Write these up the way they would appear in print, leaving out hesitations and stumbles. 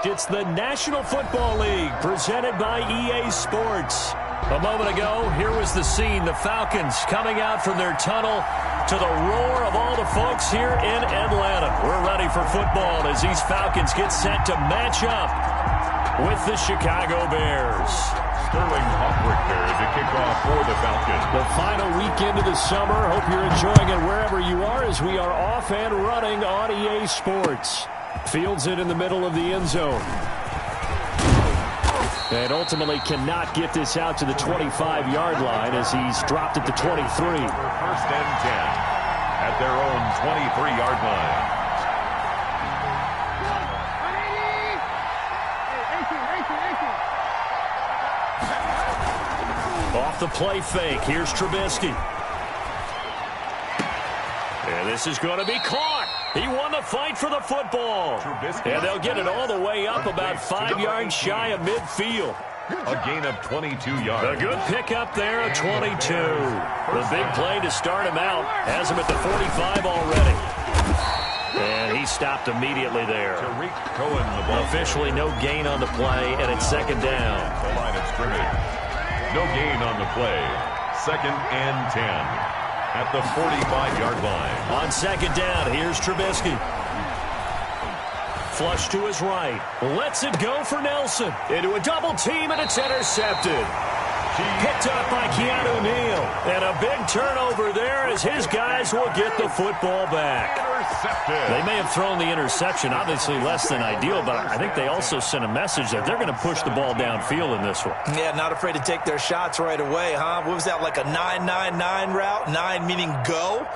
It's the National Football League presented by EA Sports. A moment ago, here was the scene. The Falcons coming out from their tunnel to the roar of all the folks here in Atlanta. We're ready for football as these Falcons get set to match up with the Chicago Bears. Sterling Hawkwick there to kick off for the Falcons. The final weekend of the summer. Hope you're enjoying it wherever you are as we are off and running on EA Sports. Fields it in the middle of the end zone. And ultimately cannot get this out to the 25-yard line as he's dropped at the 23. First and 10 at their own 23-yard line. Off the play fake. Here's Trubisky. And this is going to be caught. He won the fight for the football. And they'll get it all the way up about 5 yards shy of midfield. A gain of 22 yards. A good pickup there at 22. The big play to start him out. Has him at the 45 already. And he stopped immediately there. Tariq Cohen, the ball. Officially no gain on the play, and it's second down. The line of scrimmage. No gain on the play. Second and 10. At the 45-yard line. On second down, here's Trubisky. Flush to his right. Lets it go for Nelson. Into a double team, and it's intercepted. Picked up by Keanu Neal. And a big turnover there as his guys will get the football back. Intercepted. They may have thrown the interception, obviously less than ideal, but I think they also sent a message that they're going to push the ball downfield in this one. Yeah, not afraid to take their shots right away, huh? What was that, like a 9-9-9 route? 9 meaning go?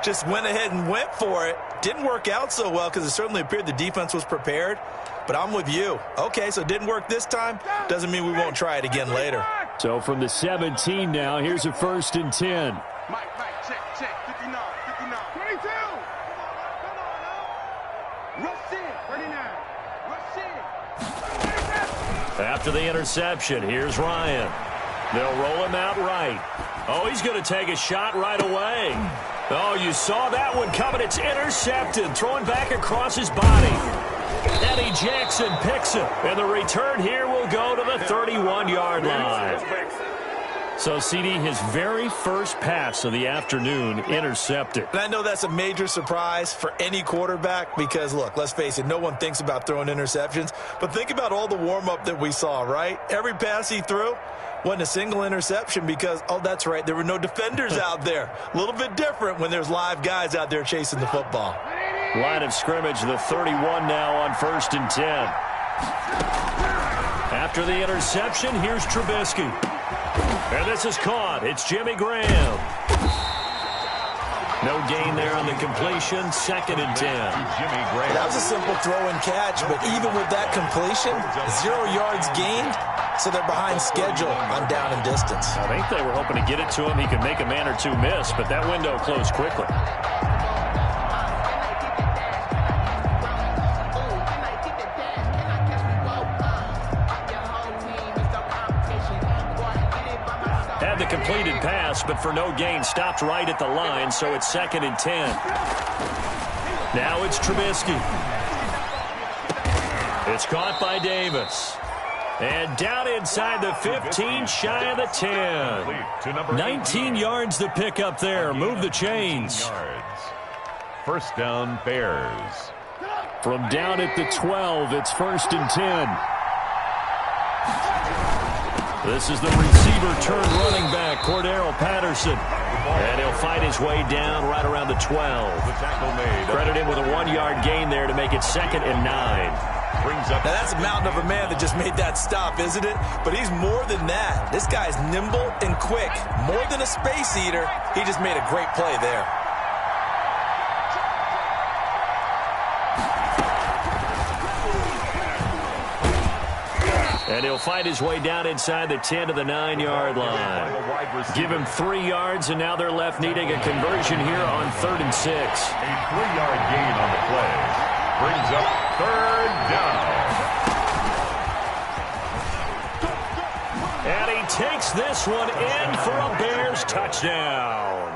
Just went ahead and went for it. Didn't work out so well because it certainly appeared the defense was prepared. But I'm with you. Okay, so it didn't work this time. Doesn't mean we won't try it again later. So from the 17 now, here's a first and 10. Mike, check, 59, 22. Come on, now. Rush in, 39. Rush in. After the interception, here's Ryan. They'll roll him out right. Oh, he's going to take a shot right away. Oh, you saw that one coming. It's intercepted. Throwing back across his body. Eddie Jackson picks it. And the return here will go to the 31-yard line. So, CD, his very first pass of the afternoon intercepted. And I know that's a major surprise for any quarterback because, look, let's face it, no one thinks about throwing interceptions. But think about all the warm-up that we saw, right? Every pass he threw wasn't a single interception because, oh, that's right, there were no defenders out there. A little bit different when there's live guys out there chasing the football. Line of scrimmage, the 31 now on first and 10. After the interception, here's Trubisky. And this is caught. It's Jimmy Graham. No gain there on the completion. Second and 10. Jimmy Graham. That was a simple throw and catch, but even with that completion, 0 yards gained, so they're behind schedule on down and distance. I think they were hoping to get it to him. He could make a man or two miss, but that window closed quickly. Had the completed pass, but for no gain, stopped right at the line, so it's second and 10. Now it's Trubisky. It's caught by Davis. And down inside the 15, shy of the 10. 19 yards to pick up there. Move the chains. First down, Bears. From down at the 12, it's first and 10. This is the receiver turned running back, Cordero Patterson. And he'll fight his way down right around the 12. The tackle made. Credit him with a 1-yard gain there to make it second and 9. Brings up. Now, that's a mountain of a man that just made that stop, isn't it? But he's more than that. This guy's nimble and quick. More than a space eater, he just made a great play there. And he'll fight his way down inside the 10 to the 9-yard line. Give him 3 yards, and now they're left needing a conversion here on 3rd and 6. A 3-yard gain on the play. Brings up 3rd down. And he takes this one in for a Bears touchdown.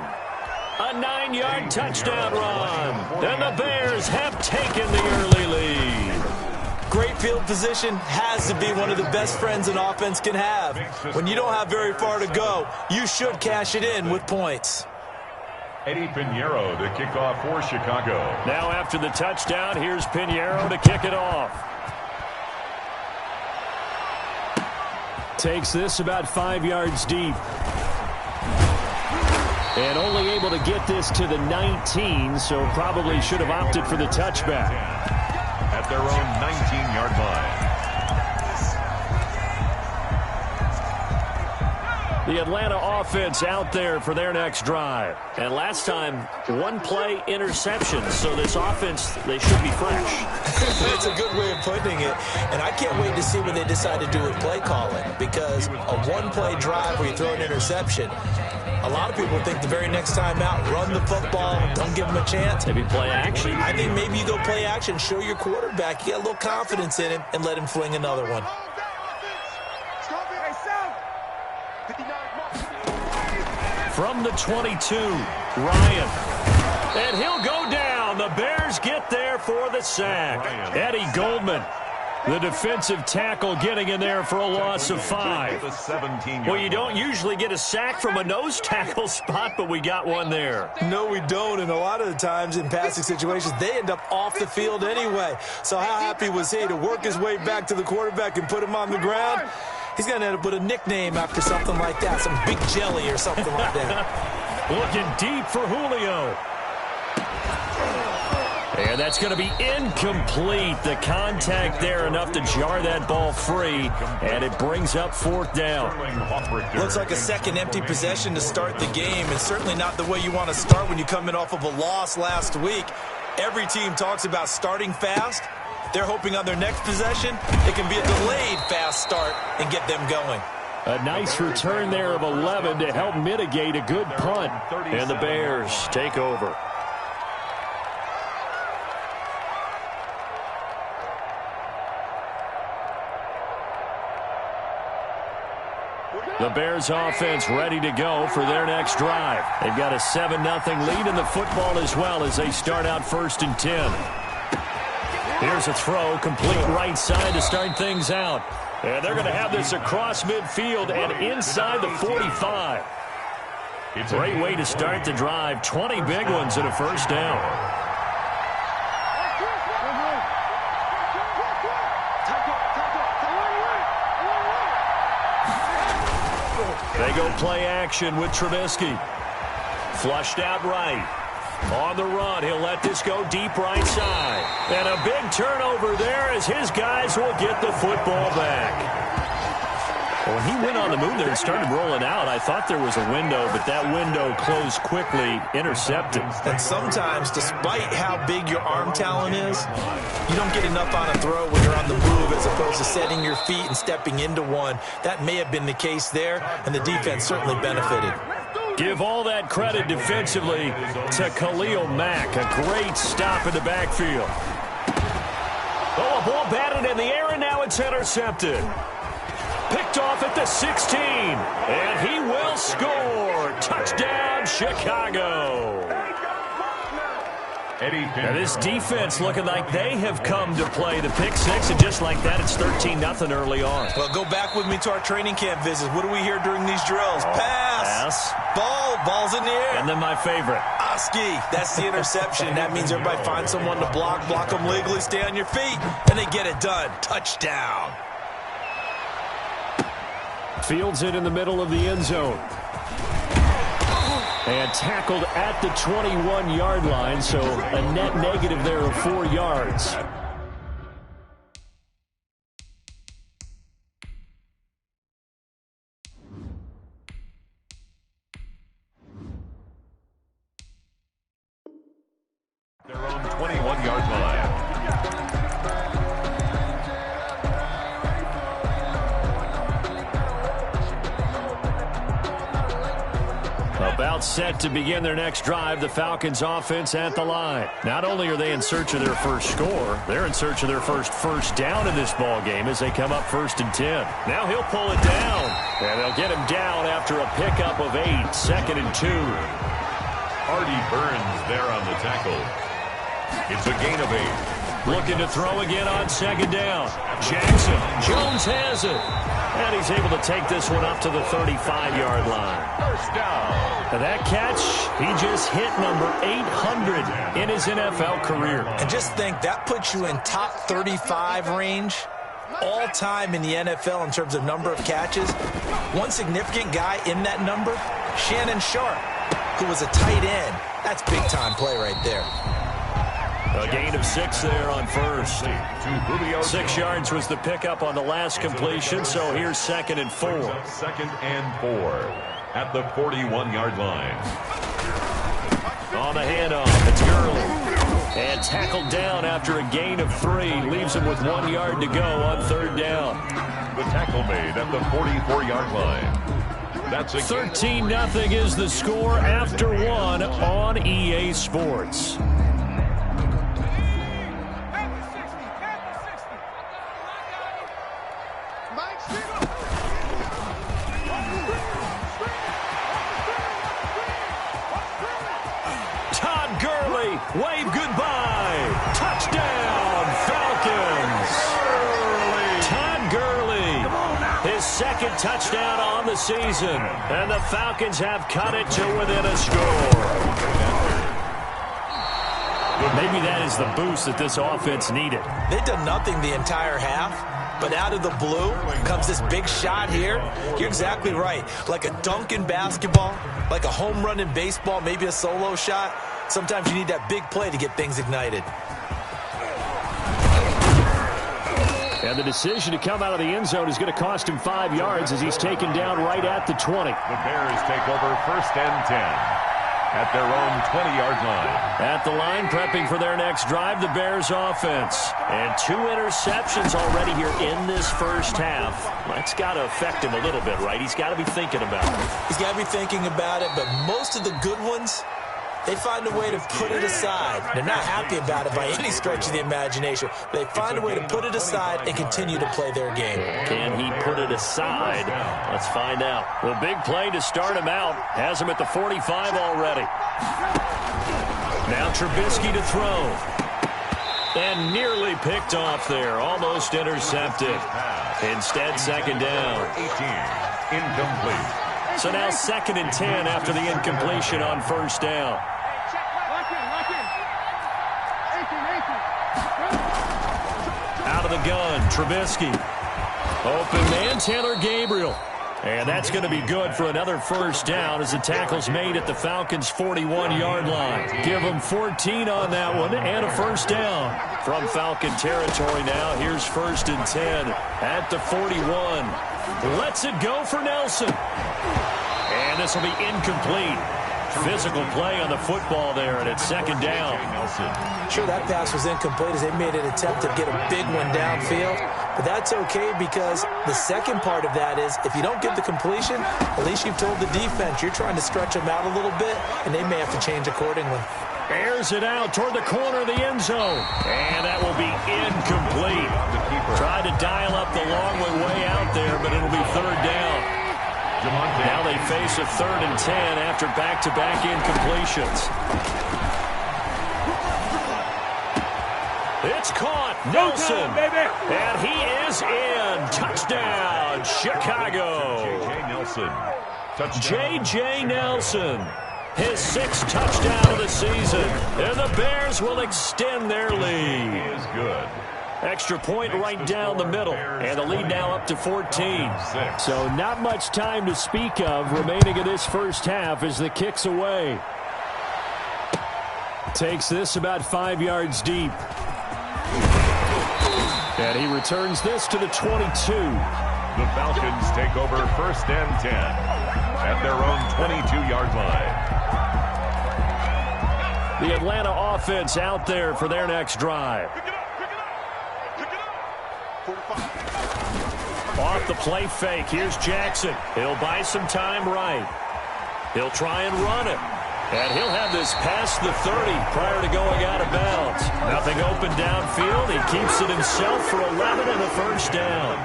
A 9-yard touchdown run. And the Bears have taken the early lead. Great field position has to be one of the best friends an offense can have. When you don't have very far to go, you should cash it in with points. Eddie Pinheiro to kick off for Chicago. Now after the touchdown, here's Pinheiro to kick it off. Takes this about 5 yards deep. And only able to get this to the 19, so probably should have opted for the touchback. At their own 19-yard line. The Atlanta offense out there for their next drive. And last time, one-play interception. So this offense, they should be fresh. That's a good way of putting it. And I can't wait to see what they decide to do with play calling. Because a one-play drive where you throw an interception, a lot of people think the very next time out, run the football, don't give them a chance. Maybe play action. I think maybe you go play action, show your quarterback, you get a little confidence in him, and let him fling another one. From the 22, Ryan. And he'll go down. The Bears get there for the sack. Eddie Goldman, the defensive tackle, getting in there for a loss of 5. Well, you don't usually get a sack from a nose tackle spot, but we got one there. No, we don't, and a lot of the times in passing situations, they end up off the field anyway. So how happy was he to work his way back to the quarterback and put him on the ground? He's going to end up with a nickname after something like that, some Big Jelly or something like that. Looking deep for Julio. And that's going to be incomplete. The contact there enough to jar that ball free, and it brings up 4th down. Looks like a second empty possession to start the game, and certainly not the way you want to start when you come in off of a loss last week. Every team talks about starting fast. They're hoping on their next possession, it can be a delayed fast start and get them going. A nice return there of 11 to help mitigate a good punt. And the Bears take over. The Bears offense ready to go for their next drive. They've got a 7-0 lead in the football as well as they start out 1st and 10. Here's a throw, complete right side to start things out. And they're going to have this across midfield and inside the 45. Great way to start the drive. 20 big ones and a first down. They go play action with Trubisky. Flushed out right. On the run, he'll let this go deep right side. And a big turnover there as his guys will get the football back. When he went on the move there and started rolling out, I thought there was a window, but that window closed quickly, intercepted. And sometimes, despite how big your arm talent is, you don't get enough on a throw when you're on the move as opposed to setting your feet and stepping into one. That may have been the case there, and the defense certainly benefited. Give all that credit defensively to Khalil Mack. A great stop in the backfield. Oh, a ball batted in the air, and now it's intercepted. Picked off at the 16, and he will score. Touchdown, Chicago. And this defense looking like they have come to play the pick six, and just like that, it's 13-0 early on. Well, go back with me to our training camp visits. What do we hear during these drills? Pass. Ball's in the air. And then my favorite. Oski, that's the interception. That means everybody finds someone to block them legally, stay on your feet, and they get it done. Touchdown. Fields it in the middle of the end zone. And tackled at the 21-yard line, so a net negative there of 4 yards. Their own 21-yard line. About set to begin their next drive, the Falcons offense at the line. Not only are they in search of their first score, they're in search of their first down in this ball game as they come up 1st and 10. Now he'll pull it down, and they'll get him down after a pickup of 8, 2nd and 2. Artie Burns there on the tackle. It's a gain of 8. Looking to throw again on second down. Jackson. Jones has it. And he's able to take this one up to the 35-yard line. First down. And that catch, he just hit number 800 in his NFL career. And just think, that puts you in top 35 range all time in the NFL in terms of number of catches. One significant guy in that number, Shannon Sharp, who was a tight end. That's big-time play right there. A gain of 6 there on first. 6 yards was the pickup on the last completion, so here's 2nd and 4. 2nd and 4 at the 41-yard line. On the handoff, it's Gurley. And tackled down after a gain of 3. Leaves him with 1 yard to go on 3rd down. The tackle made at the 44-yard line. That's a 13-0 is the score after 1 on EA Sports. Wave goodbye. Touchdown, Falcons. Todd Gurley, his 2nd touchdown on the season. And the Falcons have cut it to within a score. Maybe that is the boost that this offense needed. They've done nothing the entire half, but out of the blue comes this big shot here. You're exactly right. Like a dunk in basketball, like a home run in baseball, maybe a solo shot. Sometimes you need that big play to get things ignited. And the decision to come out of the end zone is going to cost him 5 yards as he's taken down right at the 20. The Bears take over 1st and 10 at their own 20-yard line. At the line, prepping for their next drive, the Bears offense. And 2 interceptions already here in this first half. That's got to affect him a little bit, right? He's got to be thinking about it. He's got to be thinking about it, but most of the good ones, they find a way to put it aside. They're not happy about it by any stretch of the imagination. They find a way to put it aside and continue to play their game. Can he put it aside? Let's find out. The big play to start him out has him at the 45 already. Now Trubisky to throw. And nearly picked off there. Almost intercepted. Instead, 2nd down. 18. Incomplete. So now 2nd and 10 after the incompletion on 1st down. Out of the gun, Trubisky. Open man, Taylor Gabriel. And that's going to be good for another 1st down as the tackle's made at the Falcons' 41-yard line. Give them 14 on that one and a 1st down. From Falcon territory now, here's 1st and 10 at the 41. Lets it go for Nelson. And this will be incomplete. Physical play on the football there, and it's 2nd down. Sure, that pass was incomplete as they made an attempt to get a big one downfield. But that's okay because the second part of that is if you don't get the completion, at least you've told the defense you're trying to stretch them out a little bit, and they may have to change accordingly. Airs it out toward the corner of the end zone. And that will be incomplete. Tried to dial up the long way out there, but it'll be 3rd down. Now they face a 3rd and 10 after back-to-back incompletions. It's caught. Nelson. And he is in. Touchdown, Chicago. J.J. Nelson. J.J. Nelson. His 6th touchdown of the season. And the Bears will extend their lead. He is good. Extra point right down the middle. And the lead now up to 14. So not much time to speak of remaining in this first half as the kick's away. Takes this about 5 yards deep. And he returns this to the 22. The Falcons take over 1st and 10 at their own 22-yard line. The Atlanta offense out there for their next drive. Off the play fake, here's Jackson. He'll buy some time right. He'll try and run it. And he'll have this past the 30 prior to going out of bounds. Nothing open downfield. He keeps it himself for 11 and a 1st down.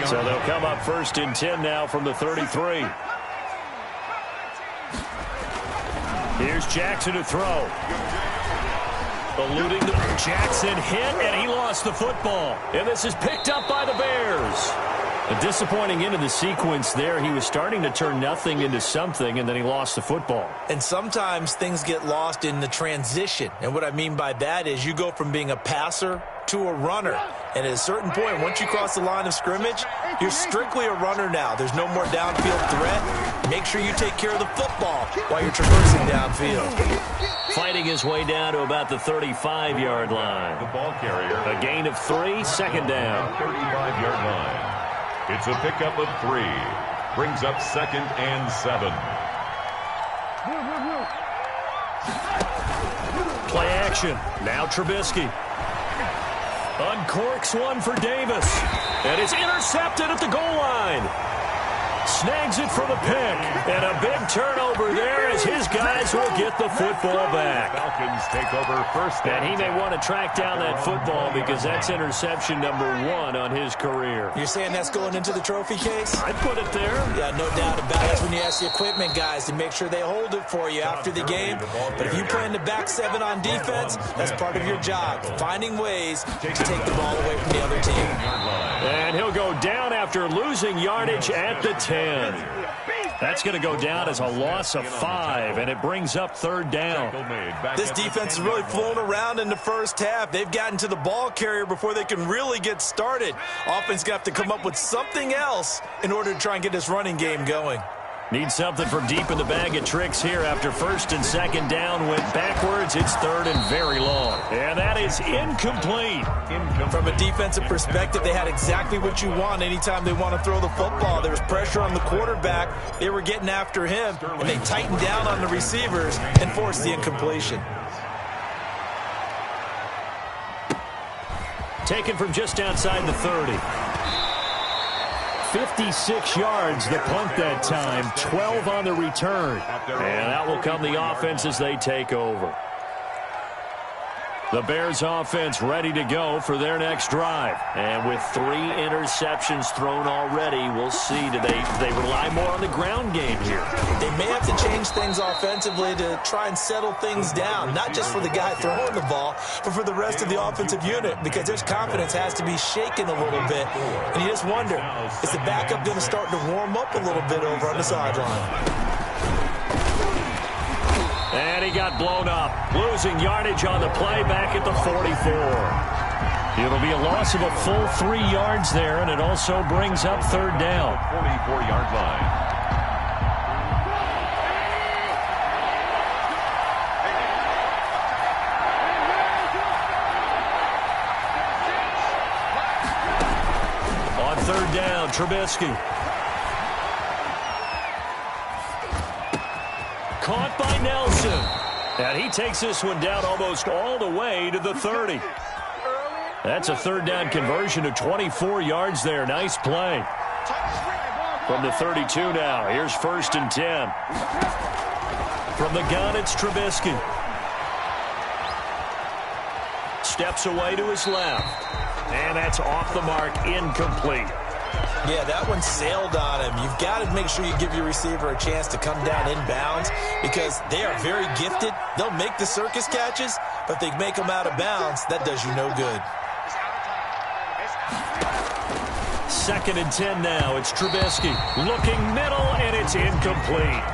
So they'll come up 1st and 10 now from the 33. Here's Jackson to throw. Eluding the Jackson hit, and he lost the football. And this is picked up by the Bears. A disappointing end of the sequence there. He was starting to turn nothing into something, and then he lost the football. And sometimes things get lost in the transition. And what I mean by that is you go from being a passer to a runner. And at a certain point, once you cross the line of scrimmage, you're strictly a runner now. There's no more downfield threat. Make sure you take care of the football while you're traversing downfield. Fighting his way down to about the 35-yard line. The ball carrier. A gain of 3, second down. 35-yard line. It's a pickup of 3. Brings up 2nd and 7. Play action. Now Trubisky. Uncorks one for Davis. And it's intercepted at the goal line. Snags it for the pick. And a big turnover there as his guys will get the football back. Falcons take over first. And he may want to track down that football because that's interception number 1 on his career. You're saying that's going into the trophy case? I'd put it there. Yeah, no doubt about it. That's when you ask the equipment guys to make sure they hold it for you after the game. But if you play in the back 7 on defense, that's part of your job. Finding ways to take the ball away from the other team. And he'll go down after losing yardage at the 10. That's going to go down as a loss of 5, and it brings up 3rd down. This defense has really flown around in the first half. They've gotten to the ball carrier before they can really get started. Offense going to have to come up with something else in order to try and get this running game going. Need something from deep in the bag of tricks here after 1st and 2nd down. Went backwards. It's 3rd and very long. And that is incomplete. From a defensive perspective, they had exactly what you want anytime they want to throw the football. There was pressure on the quarterback. They were getting after him, and they tightened down on the receivers and forced the incompletion. Taken from just outside the 30. 56 yards the punt that time, 12 on the return. And out will come the offense as they take over. The Bears offense ready to go for their next drive. And with 3 interceptions thrown already, we'll see. Do they rely more on the ground game here? They may have to change things offensively to try and settle things down, not just for the guy throwing the ball, but for the rest of the offensive unit, because their confidence has to be shaken a little bit. And you just wonder, is the backup going to start to warm up a little bit over on the sideline? And he got blown up, losing yardage on the play back at the 44. It'll be a loss of a full 3 yards there, and it also brings up 3rd down. 44-yard line. On 3rd down, Trubisky. Caught by Nelson. And he takes this one down almost all the way to the 30. That's a 3rd down conversion of 24 yards there. Nice play. From the 32 now. Here's 1st and 10. From the gun, it's Trubisky. Steps away to his left. And that's off the mark, incomplete. Yeah, that one sailed on him. You've got to make sure you give your receiver a chance to come down inbounds because they are very gifted. They'll make the circus catches, but they make them out of bounds. That does you no good. 2nd and 10 now. It's Trubisky looking middle, and it's incomplete.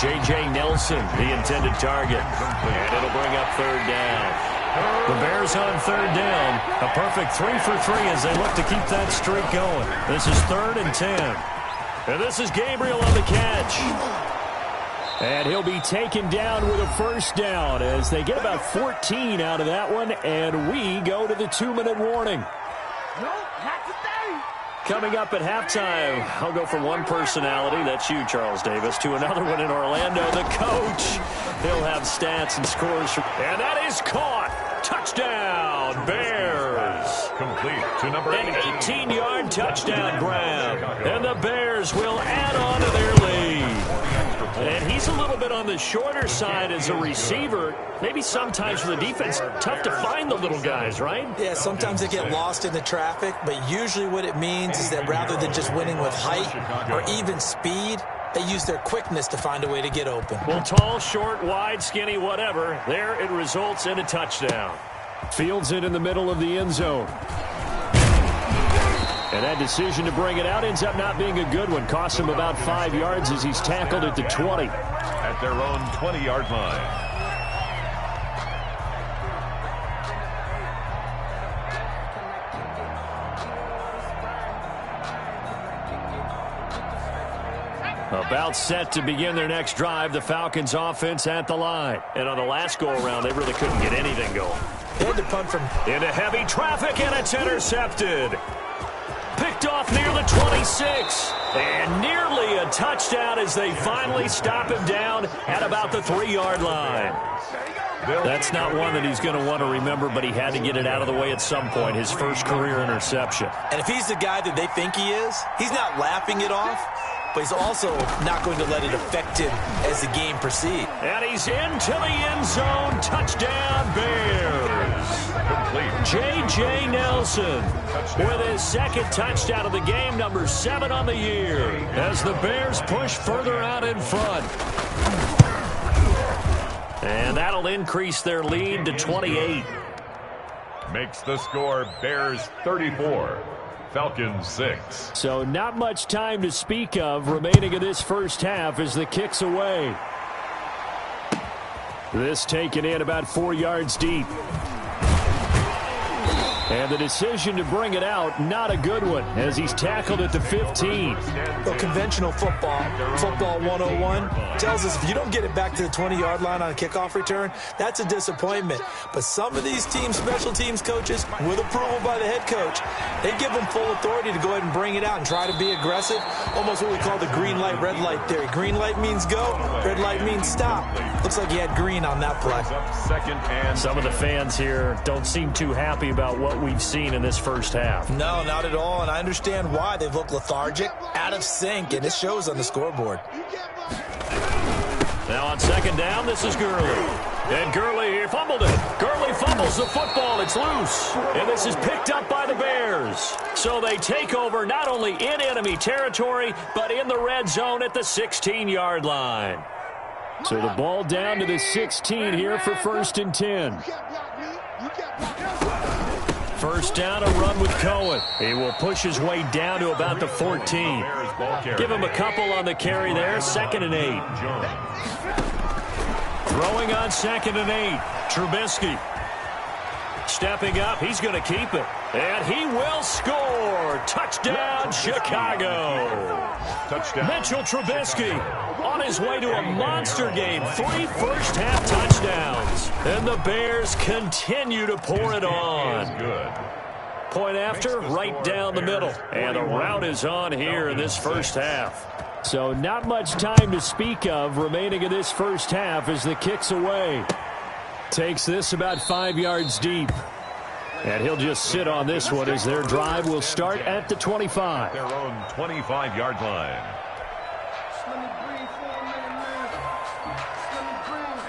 J.J. Nelson, the intended target. And it'll bring up 3rd down. The Bears on 3rd down. A perfect 3 for 3 as they look to keep that streak going. This is 3rd and 10. And this is Gabriel on the catch. And he'll be taken down with a 1st down as they get about 14 out of that one. And we go to the 2-minute warning. Coming up at halftime, I'll go from one personality, that's you, Charles Davis, to another one in Orlando, the coach. He'll have stats and scores. And that is caught. Touchdown, Bears. Complete to number 8. An 18-yard touchdown grab. And the Bears will add on to their lead. And he's a little bit on the shorter side as a receiver. Maybe sometimes for the defense, tough to find the little guys, right? Yeah, sometimes they get lost in the traffic, but usually what it means is that rather than just winning with height or even speed, They use their quickness to find a way to get open. Well, tall, short, wide, skinny, whatever. There it results in a touchdown. Fields it in the middle of the end zone. And that decision to bring it out ends up not being a good one. Costs him about 5 yards as he's tackled at the 20. At their own 20-yard line. About set to begin their next drive, the Falcons offense at the line. And on the last go-around, they really couldn't get anything going. They had to punt from into heavy traffic, and it's intercepted. Picked off near the 26. And nearly a touchdown as they finally stop him down at about the 3-yard line. That's not one that he's going to want to remember, but he had to get it out of the way at some point, his first career interception. And if he's the guy that they think he is, he's not laughing it off, but he's also not going to let it affect him as the game proceeds. And he's into the end zone. Touchdown, Bears. Complete. J.J. Nelson with his second touchdown of the game, number 7 on the year, as the Bears push further out in front. And that'll increase their lead to 28. Makes the score Bears 34. Falcons 6. So not much time to speak of remaining in this first half as the kick's away. This taken in about 4 yards deep. And the decision to bring it out, not a good one, as he's tackled at the 15. Well, conventional football 101, tells us if you don't get it back to the 20-yard line on a kickoff return, that's a disappointment. But some of these teams, special teams coaches, with approval by the head coach, they give them full authority to go ahead and bring it out and try to be aggressive, almost what we call the green light, red light theory. Green light means go, red light means stop. Looks like he had green on that play. Some of the fans here don't seem too happy about what we've seen in this first half. No, not at all, and I understand why. They've looked lethargic, out of sync, and it shows on the scoreboard. Now on second down, this is Gurley. And Gurley here fumbled it. Gurley fumbles the football. It's loose. And this is picked up by the Bears. So they take over not only in enemy territory, but in the red zone at the 16-yard line. So the ball down to the 16 here for 1st and 10. First down, a run with Cohen. He will push his way down to about the 14. Give him a couple on the carry there. 2nd and 8. Throwing on 2nd and 8. Trubisky. Stepping up. He's going to keep it. And he will score. Touchdown, Chicago. Touchdown. Mitchell Trubisky on his way to a monster game. 3 first-half touchdowns. And the Bears continue to pour it on. Good. Point after, right down the middle. And the route is on here in this first half. So not much time to speak of remaining in this first half as the kick's away. Takes this about 5 yards deep. And he'll just sit on this one as their drive will start at the 25. Their own 25-yard line.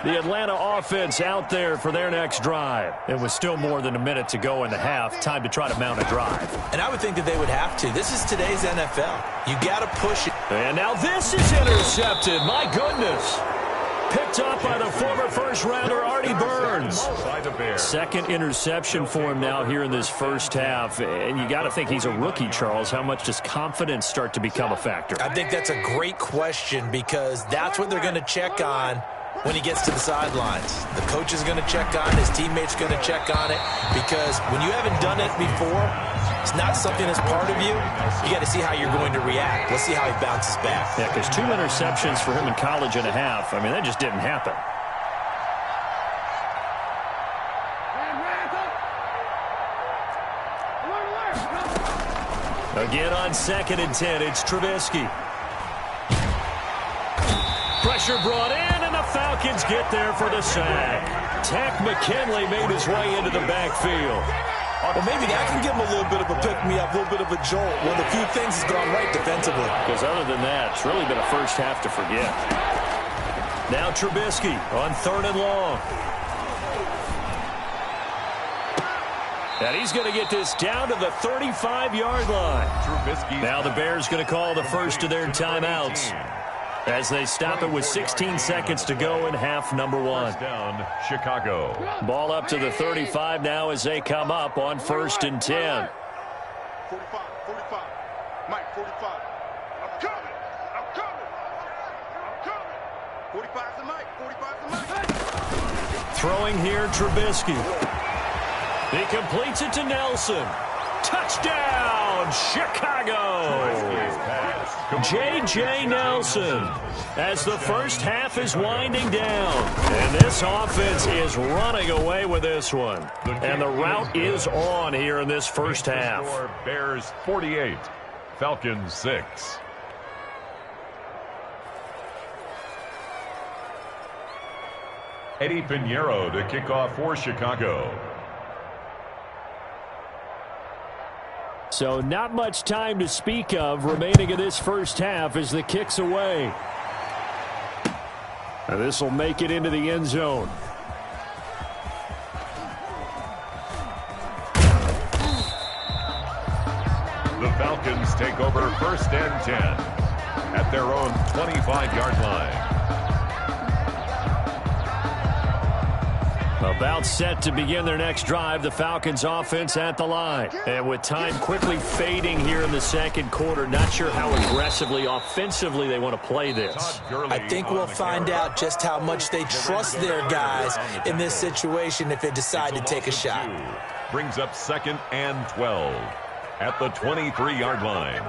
The Atlanta offense out there for their next drive. It was still more than a minute to go in the half. Time to try to mount a drive. And I would think that they would have to. This is today's NFL. You got to push it. And now this is intercepted. My goodness. Picked up by the former first-rounder Artie Burns. Second interception for him now here in this first half. And you got to think he's a rookie, Charles. How much does confidence start to become a factor? I think that's a great question because that's what they're going to check on when he gets to the sidelines. The coach is going to check on it. His teammates are going to check on it because when you haven't done it before, it's not something that's part of you. You got to see how you're going to react. Let's see how he bounces back. Yeah, because 2 interceptions for him in college and a half. I mean, that just didn't happen. Again on 2nd and 10, it's Trubisky. Pressure brought in, and the Falcons get there for the sack. Tack McKinley made his way into the backfield. Well, maybe that can give him a little bit of a pick-me-up, a little bit of a jolt. One of the few things has gone right defensively. Because other than that, it's really been a first half to forget. Now Trubisky on 3rd and long. And he's going to get this down to the 35-yard line. Trubisky. Now the Bears going to call the first of their timeouts. as they stop it with 16 seconds to go in half number one. First down, Chicago. Ball up to the 35 now as they come up on 1st and 10. 45, 45. Mike, 45. I'm coming. I'm coming. I'm coming. 45's the Mike. 45's the Mike. Throwing here, Trubisky. He completes it to Nelson. Touchdown, Chicago! J.J. Nelson, as the first half is winding down. And this offense is running away with this one. And the route is on here in this first half. Bears 48, Falcons 6. Eddie Pinheiro to kick off for Chicago. So not much time to speak of remaining in this first half as the kick's away. And this will make it into the end zone. The Falcons take over 1st and 10 at their own 25-yard line. About set to begin their next drive, the Falcons offense at the line. And with time quickly fading here in the second quarter, not sure how aggressively, offensively they want to play this. I think we'll find out just how much they trust their guys in this situation if they decide to take a shot. Brings up 2nd and 12 at the 23-yard line.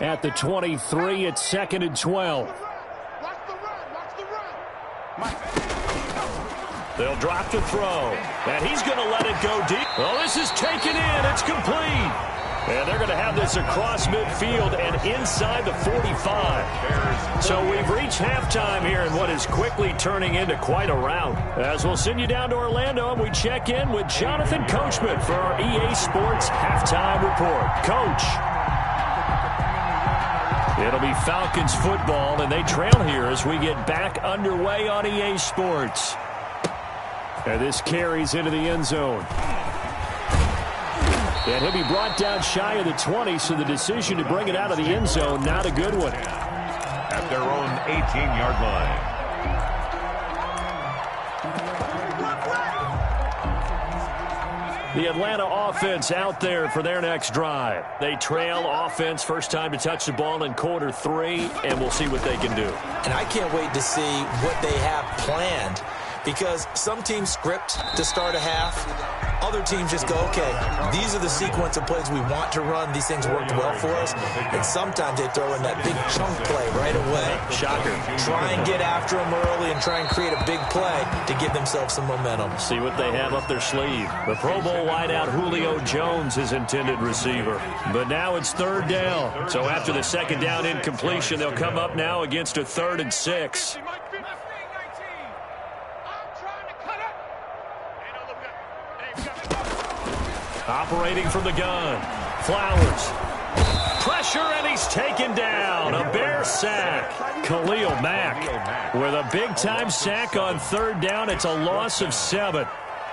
At the 23, it's 2nd and 12. They'll drop to throw, and he's going to let it go deep. Well, this is taken in. It's complete. And they're going to have this across midfield and inside the 45. So we've reached halftime here in what is quickly turning into quite a rout. As we'll send you down to Orlando, and we check in with Jonathan Coachman for our EA Sports Halftime Report. Coach. It'll be Falcons football, and they trail here as we get back underway on EA Sports. And this carries into the end zone. And he'll be brought down shy of the 20, so the decision to bring it out of the end zone, not a good one. At their own 18-yard line. The Atlanta offense out there for their next drive. They trail offense, first time to touch the ball in quarter 3, and we'll see what they can do. And I can't wait to see what they have planned, because some teams script to start a half. Other teams just go, okay, these are the sequence of plays we want to run. These things worked well for us. And sometimes they throw in that big chunk play right away. Shocker. Try and get after them early and try and create a big play to give themselves some momentum. See what they have up their sleeve. The Pro Bowl wideout Julio Jones is intended receiver. But now it's 3rd down. So after the 2nd down incompletion, they'll come up now against a 3rd and 6. Operating from the gun. Flowers. Pressure, and he's taken down. A Bear sack. Khalil Mack with a big-time sack on 3rd down. It's a loss of 7.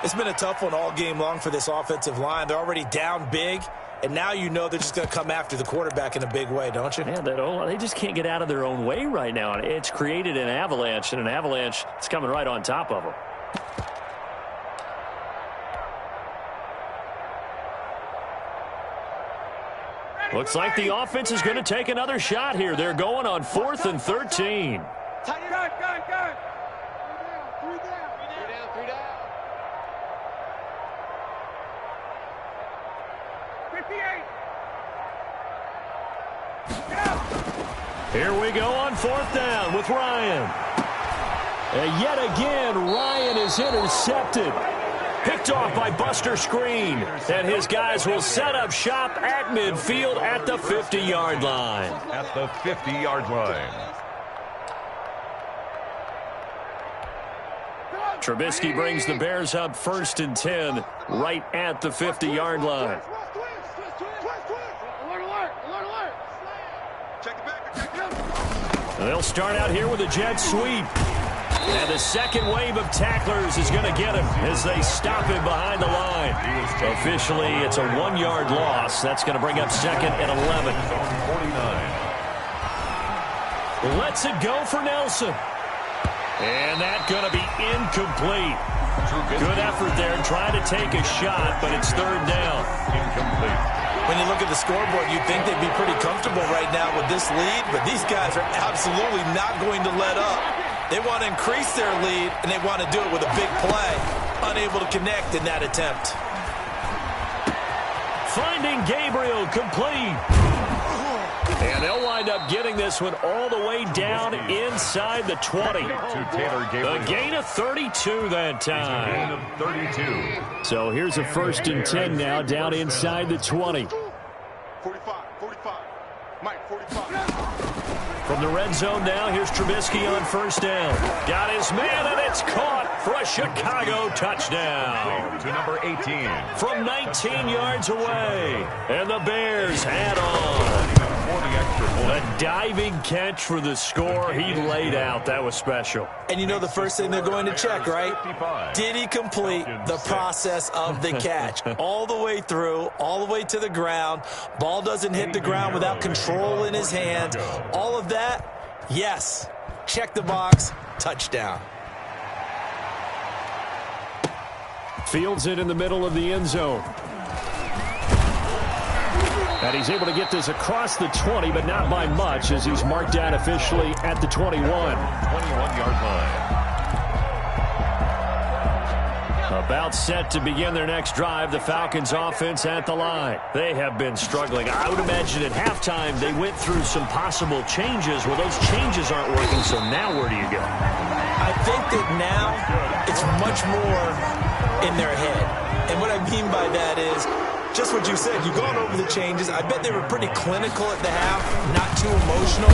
It's been a tough one all game long for this offensive line. They're already down big, and now you know they're just going to come after the quarterback in a big way, don't you? Yeah, they just can't get out of their own way right now. It's created an avalanche, and an avalanche is coming right on top of them. Looks like the offense is going to take another shot here. They're going on 4th and 13. Gun. 3 down. 58. Here we go on 4th down with Ryan. And yet again, Ryan is intercepted. Picked off by Buster Screen. And his guys will set up shop at midfield at the 50-yard line. At the 50-yard line. Trubisky brings the Bears up 1st and 10 right at the 50-yard line. They'll start out here with a jet sweep. And the second wave of tacklers is going to get him as they stop him behind the line. Officially, it's a 1-yard loss. That's going to bring up second and 11. 49. Lets it go for Nelson. And that's going to be incomplete. Good effort there trying to take a shot, but it's third down. Incomplete. When you look at the scoreboard, you'd think they'd be pretty comfortable right now with this lead, but these guys are absolutely not going to let up. They want to increase their lead, and they want to do it with a big play. Unable to connect in that attempt. Finding Gabriel complete. And they'll wind up getting this one all the way down inside the 20. A gain of 32 that time. 32. So here's a 1st and 10 now down inside the 20. 45. Mike, 45. From the red zone now, here's Trubisky on 1st down. Got his man, and it's caught for a Chicago touchdown. To number 18. From 19 yards away. And the Bears add on. A diving catch for the score. He laid out. That was special. And you know the first thing they're going to check, right? Did he complete the process of the catch? All the way through, all the way to the ground. Ball doesn't hit the ground without control in his hands. All of that, yes. Check the box. Touchdown. Fields it in the middle of the end zone. And he's able to get this across the 20, but not by much, as he's marked down officially at the 21. 21-yard line. About set to begin their next drive, the Falcons offense at the line. They have been struggling. I would imagine at halftime they went through some possible changes. Well, those changes aren't working, so now where do you go? I think that now it's much more in their head. And what I mean by that is, just what you said, you've gone over the changes. I bet they were pretty clinical at the half, not too emotional.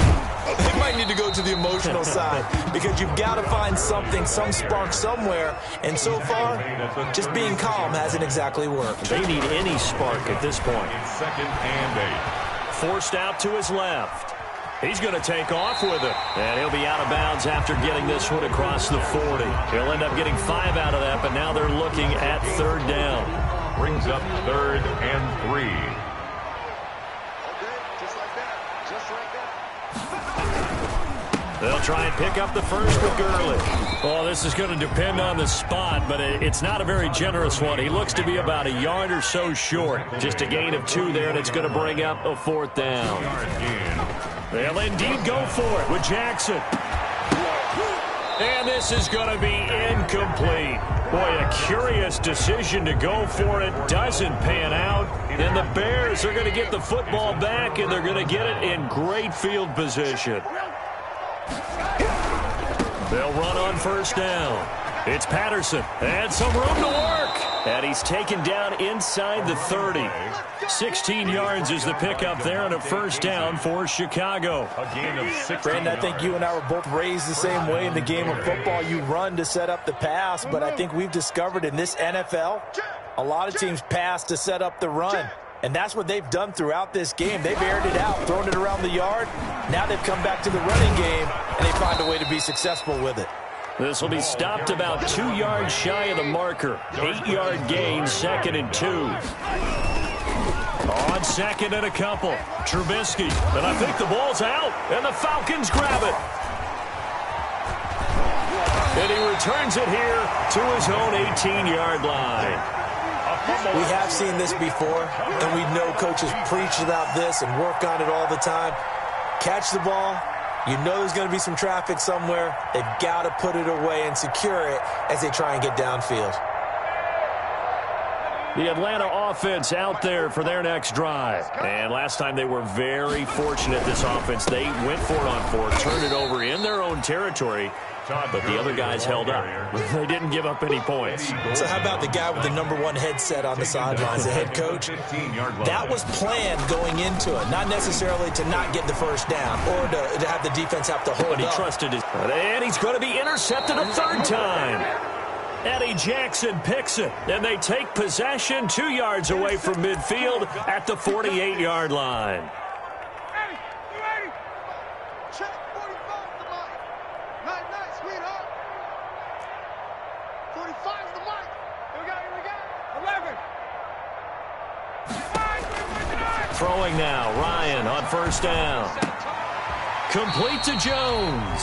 They might need to go to the emotional side because you've got to find something, some spark somewhere. And so far, just being calm hasn't exactly worked. They need any spark at this point. 2nd and 8. Forced out to his left. He's going to take off with it. And he'll be out of bounds after getting this one across the 40. He'll end up getting 5 out of that, but now they're looking at 3rd down. Brings up 3rd and 3. Okay, just like that. Just like that. They'll try and pick up the first with Gurley. Oh, this is going to depend on the spot, but it's not a very generous one. He looks to be about a yard or so short. Just a gain of 2 there, and it's going to bring up a 4th down. They'll indeed go for it with Jackson. And this is going to be incomplete. Boy, a curious decision to go for it. Doesn't pan out. And the Bears are going to get the football back, and they're going to get it in great field position. They'll run on 1st down. It's Patterson. And some room to work. And he's taken down inside the 30. 16 yards is the pickup there, and a 1st down for Chicago. A gain of 6. Brandon, I think you and I were both raised the same way in the game of football. You run to set up the pass, but I think we've discovered in this NFL, a lot of teams pass to set up the run. And that's what they've done throughout this game. They've aired it out, thrown it around the yard. Now they've come back to the running game, and they find a way to be successful with it. This will be stopped about 2 yards shy of the marker. 8-yard gain, 2nd and 2. On 2nd and a couple. Trubisky. And I think the ball's out. And the Falcons grab it. And he returns it here to his own 18-yard line. We have seen this before, and we know coaches preach about this and work on it all the time. Catch the ball. You know there's going to be some traffic somewhere. They've got to put it away and secure it as they try and get downfield. The Atlanta offense out there for their next drive. And last time they were very fortunate, this offense. They went for it on 4, turned it over in their own territory, but the other guys held up. They didn't give up any points. So how about the guy with the #1 headset on the sidelines, the head coach? That was planned going into it, not necessarily to not get the 1st down or to have the defense have to hold But he up. trusted his... And he's going to be intercepted a 3rd time. Eddie Jackson picks it, and they take possession 2 yards away from midfield at the 48-yard line. Check 45 to Mike. Night, night, sweetheart. 45's the mic. Here we go. 11. Throwing now, Ryan on first down. Complete to Jones.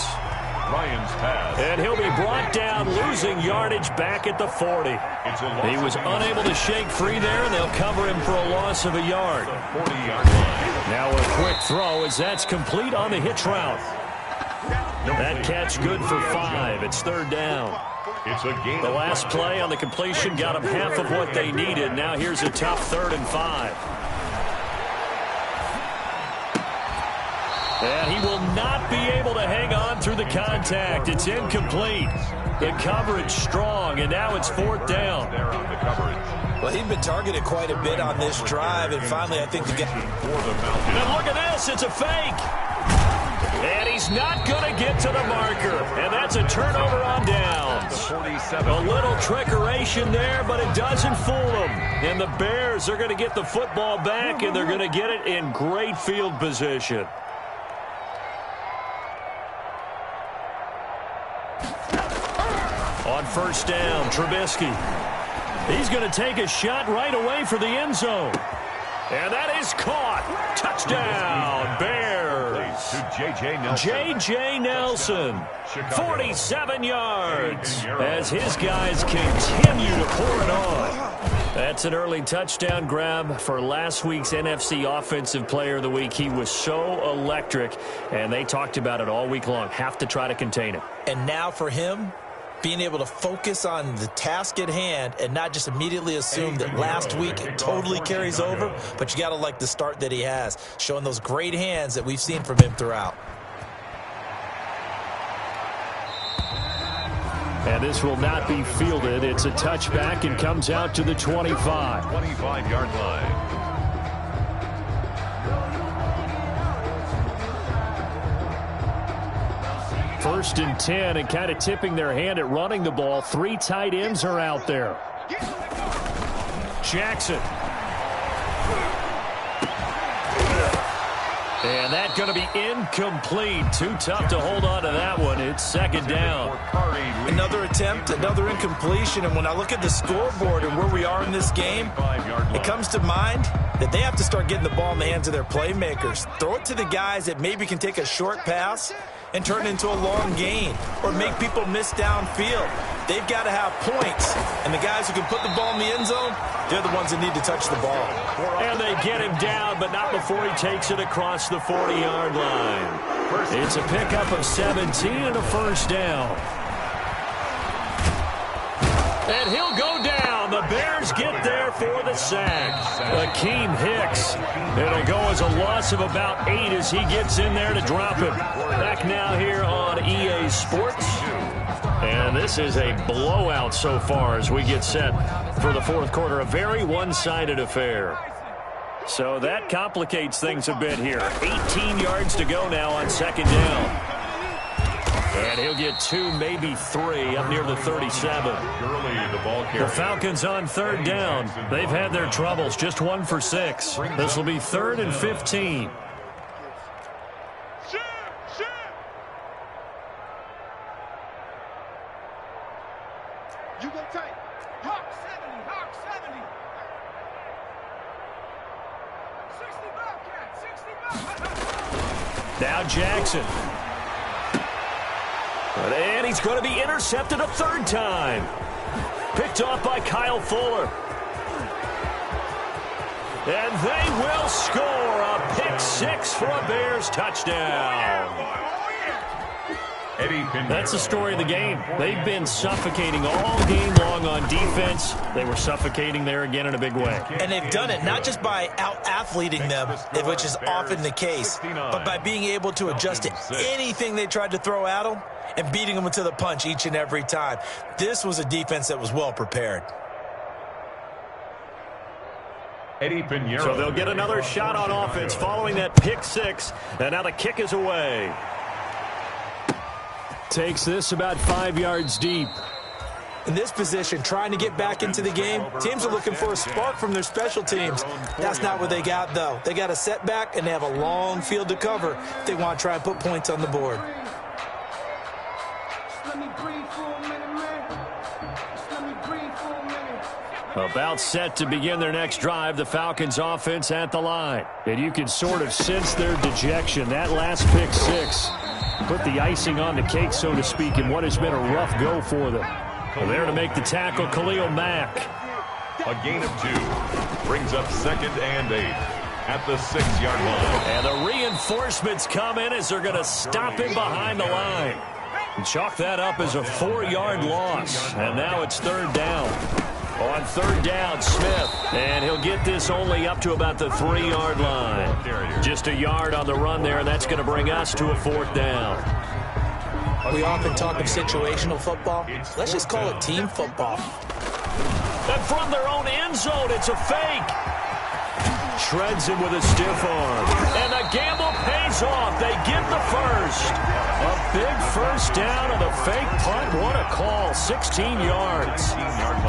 Ryan's pass. And he'll be brought down, losing yardage back at the 40. He was unable to shake free there, and they'll cover him for a loss of a yard. 40-yard line. Now a quick throw as that's complete on the hitch route. That catch good for 5. It's third down. It's a gain. The last play on the completion got them half of what they needed. Now here's a tough 3rd and 5. And he will not be able to hang on through the contact. It's incomplete. The coverage strong, and now it's 4th down. There on the coverage. Well, he'd been targeted quite a bit on this drive, and finally I think the guy... And look at this, it's a fake. And he's not going to get to the marker. And that's a turnover on downs. A little trickeration there, but it doesn't fool them. And the Bears are going to get the football back, and they're going to get it in great field position. On first down, Trubisky. He's going to take a shot right away for the end zone. And that is caught. Touchdown, Bears. To J.J. Nelson. J.J. Nelson, 47 yards, as his guys continue to pour it on. That's an early touchdown grab for last week's NFC Offensive Player of the Week. He was so electric, and they talked about it all week long. Have to try to contain him. And now for him, being able to focus on the task at hand and not just immediately assume that last week it totally carries over, but you got to like the start that he has, showing those great hands that we've seen from him throughout. And this will not be fielded. It's a touchback and comes out to the 25. 25-yard line. First and 10, and kind of tipping their hand at running the ball. 3 tight ends are out there. Jackson. And that's going to be incomplete. Too tough to hold on to that one. It's second down. Another attempt, another incompletion, and when I look at the scoreboard and where we are in this game, it comes to mind that they have to start getting the ball in the hands of their playmakers. Throw it to the guys that maybe can take a short pass and turn it into a long gain or make people miss downfield. They've got to have points, and the guys who can put the ball in the end zone, they're the ones that need to touch the ball. And they get him down, but not before he takes it across the 40-yard line. It's a pickup of 17 and a first down. And he'll go down. The Bears get there for the sack. Akeem Hicks. It'll go as a loss of about 8 as he gets in there to drop it. Back now here on EA Sports. And this is a blowout so far as we get set for the fourth quarter. A very one-sided affair. So that complicates things a bit here. 18 yards to go now on second down. And he'll get 2, maybe 3 up near the 37. The Falcons on third down. They've had their troubles, just 1 for 6. This will be 3rd and 15. You go tight. Hawk 70, Hawk 70. 60 Bobcat, 60 Bobcat. Now Jackson. And he's going to be intercepted a 3rd time. Picked off by Kyle Fuller. And they will score a pick 6 for a Bears touchdown. That's the story of the game. They've been suffocating all game long on defense. They were suffocating there again in a big way. And they've done it not just by out-athleting them, which is often the case, but by being able to adjust to anything they tried to throw at them and beating them to the punch each and every time. This was a defense that was well prepared. So they'll get another shot on offense following that pick 6. And now the kick is away. Takes this about 5 yards deep. In this position, trying to get back into the game, teams are looking for a spark from their special teams. That's not what they got, though. They got a setback, and they have a long field to cover if they want to try and put points on the board. Let me breathe for a minute, man. Let me breathe for a minute. About set to begin their next drive, the Falcons offense at the line. And you can sort of sense their dejection. That last pick six put the icing on the cake, so to speak, in what has been a rough go for them. Well, there to make the tackle, Khalil Mack. A gain of 2 brings up 2nd and 8 at the 6-yard line. And the reinforcements come in as they're going to stop him behind the line. And chalk that up as a 4-yard loss. And now it's 3rd down. On 3rd down, Smith. And he'll get this only up to about the 3-yard line. Just a yard on the run there, and that's going to bring us to a 4th down. We often talk of situational football. Let's just call it team football. And from their own end zone, it's a fake. Shreds him with a stiff arm. And the gamble pays off. They get the first. A big first down on the fake punt. What a call. 16 yards.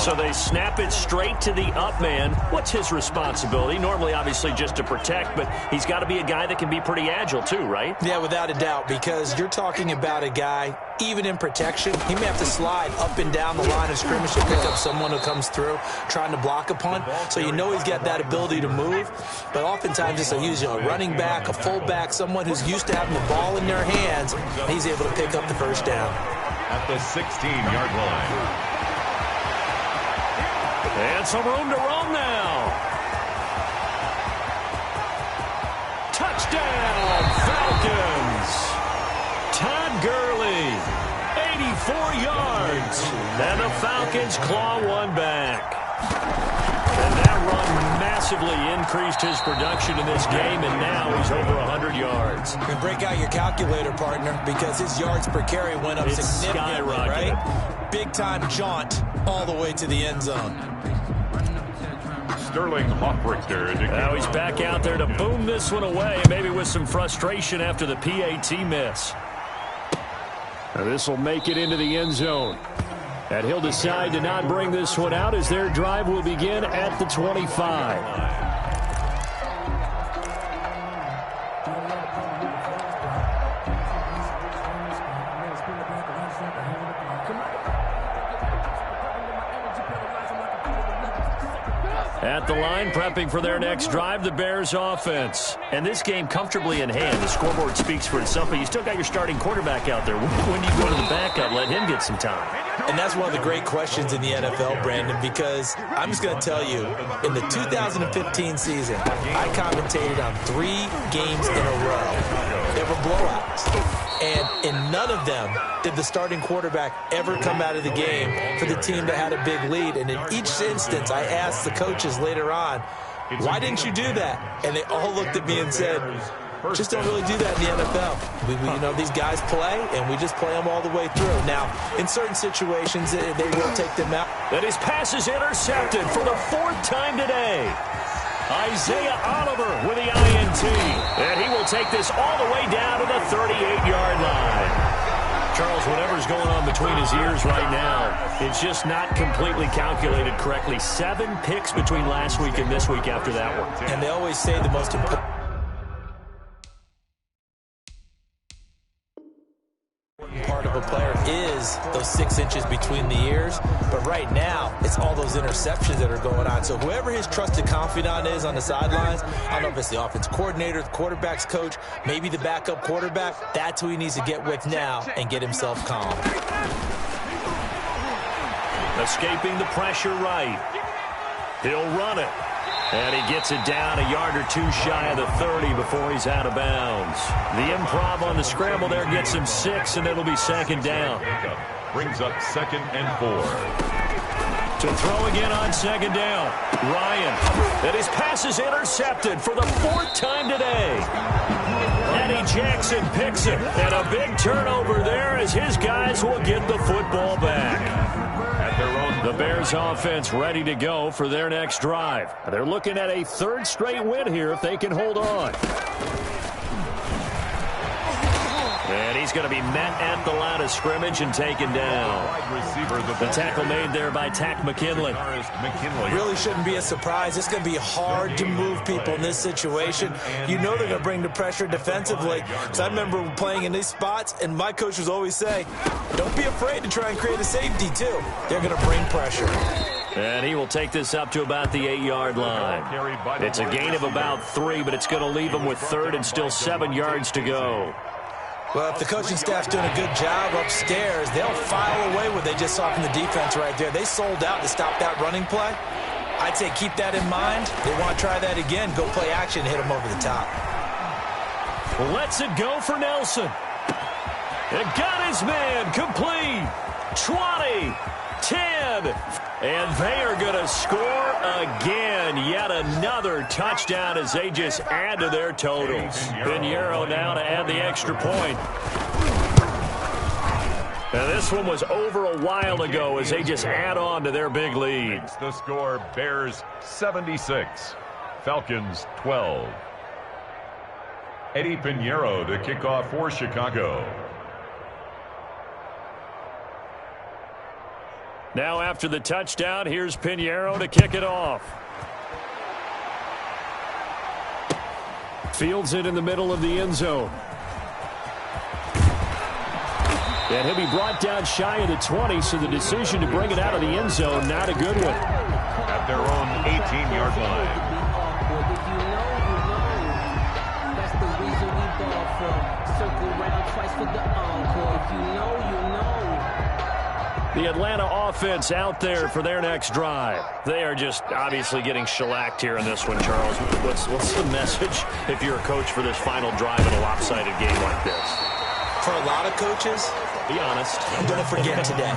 So they snap it straight to the up man. What's his responsibility? Normally, obviously, just to protect, but he's got to be a guy that can be pretty agile too, right? Yeah, without a doubt, because you're talking about a guy, even in protection, he may have to slide up and down the line of scrimmage to pick up someone who comes through trying to block a punt. So you know he's got that ability to move. But oftentimes it's usually a running back, a fullback, someone who's used to having the ball in their hands. He's able to pick up the first down. At the 16-yard line. And some room to roam now. Touchdown, Falcons. Todd Gurley, 84 yards. And the Falcons claw one back. And that run massively increased his production in this game, and now he's over 100 yards. And break out your calculator, partner, because his yards per carry went up significantly, right? Big-time jaunt all the way to the end zone. Sterling Hoffrichter. Now he's back out there to boom this one away, maybe with some frustration after the PAT miss. Now this will make it into the end zone. And he'll decide to not bring this one out as their drive will begin at the 25. At the line, prepping for their next drive, the Bears offense. And this game comfortably in hand. The scoreboard speaks for itself, but you still got your starting quarterback out there. When do you go to the backup, let him get some time? And that's one of the great questions in the NFL, Brandon, because I'm just going to tell you, in the 2015 season, I commentated on 3 games in a row. They were blowouts. And in none of them did the starting quarterback ever come out of the game for the team that had a big lead. And in each instance, I asked the coaches later on, why didn't you do that? And they all looked at me and said, just don't really do that in the NFL. You know, these guys play, and we just play them all the way through. Now, in certain situations, they will take them out. And his pass is intercepted for the 4th time today. Isaiah Oliver with the INT. And he will take this all the way down to the 38-yard line. Charles, whatever's going on between his ears right now, it's just not completely calculated correctly. 7 picks between last week and this week after that one. And they always say the most important part of a player is those 6 inches between the ears. But right now, it's all those interceptions that are going on. So whoever his trusted confidant is on the sidelines, I don't know if it's the offense coordinator, the quarterback's coach, maybe the backup quarterback, that's who he needs to get with now and get himself calm. Escaping the pressure right. He'll run it. And he gets it down a yard or 2 shy of the 30 before he's out of bounds. The improv on the scramble there gets him 6, and it'll be 2nd down. Brings up 2nd and 4. To throw again on 2nd down. Ryan. And his pass is intercepted for the 4th time today. Eddie Jackson picks it. And a big turnover there as his guys will get the football back. The Bears offense ready to go for their next drive. They're looking at a 3rd straight win here if they can hold on. And he's going to be met at the line of scrimmage and taken down. The tackle made there by Tack McKinley. Really shouldn't be a surprise. It's going to be hard to move people in this situation. You know they're going to bring the pressure defensively. Because I remember playing in these spots, and my coaches always say, don't be afraid to try and create a safety, too. They're going to bring pressure. And he will take this up to about the 8-yard line. It's a gain of about 3, but it's going to leave him with 3rd and still 7 yards to go. Well, if the coaching staff's doing a good job upstairs, they'll file away what they just saw from the defense right there. They sold out to stop that running play. I'd say keep that in mind. They want to try that again. Go play action and hit them over the top. Lets it go for Nelson. And got his man complete. 20, 10. And they are going to score again. Yet another touchdown as they just add to their totals. Pinheiro now to add the extra point. And this one was over a while ago as they just add on to their big lead. The score, Bears 76, Falcons 12. Eddie Pinheiro to kick off for Chicago. Now after the touchdown, here's Pinheiro to kick it off. Fields it in the middle of the end zone. And he'll be brought down shy of the 20, so the decision to bring it out of the end zone, not a good one. At their own 18-yard line. That's the reason we ball from. Circle round twice for the encore. If you know, you know. The Atlanta offense out there for their next drive. They are just obviously getting shellacked here in this one, Charles. What's the message if you're a coach for this final drive in a lopsided game like this? For a lot of coaches, be honest. Don't forget today.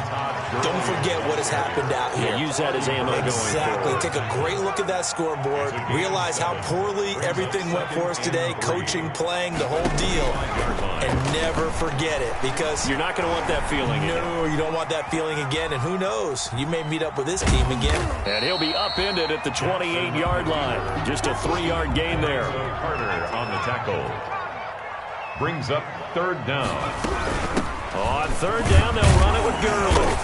Don't forget what has happened out here. Yeah, use that as ammo going Exactly. forward. Take a great look at that scoreboard. Realize how poorly everything went for us today. Coaching, playing, the whole deal. And never forget it, because you're not going to want that feeling again. No, you don't want that feeling again. And who knows? You may meet up with this team again. And he'll be upended at the 28-yard line. Just a 3-yard gain there. Carter on the tackle. Brings up 3rd down. On 3rd down, they'll run it with Gurley.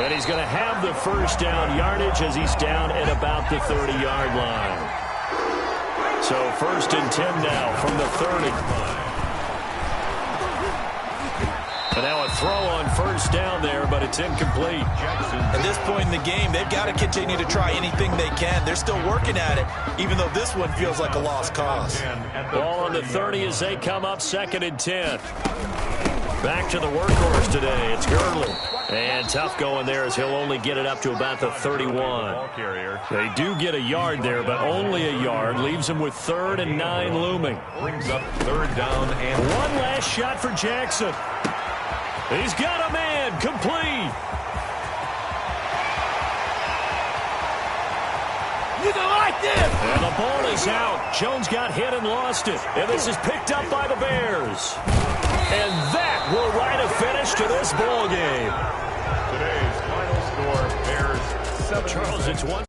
And he's going to have the first down yardage as he's down at about the 30-yard line. So 1st and 10 now from the 30. And now a throw on 1st down there, but it's incomplete. At this point in the game, they've got to continue to try anything they can. They're still working at it, even though this one feels like a lost cause. Ball on the 30 as they come up 2nd and 10. Back to the workhorse today. It's Gurley. And tough going there as he'll only get it up to about the 31. They do get a yard there, but only a yard. Leaves him with 3rd and 9 looming. Brings up 3rd down and one last shot for Jackson. He's got a man complete. You don't like this! And the ball is out. Jones got hit and lost it. And this is picked up by the Bears. And that will write a finish to this ball game. today's final score, Bears 7. Charles, it's one.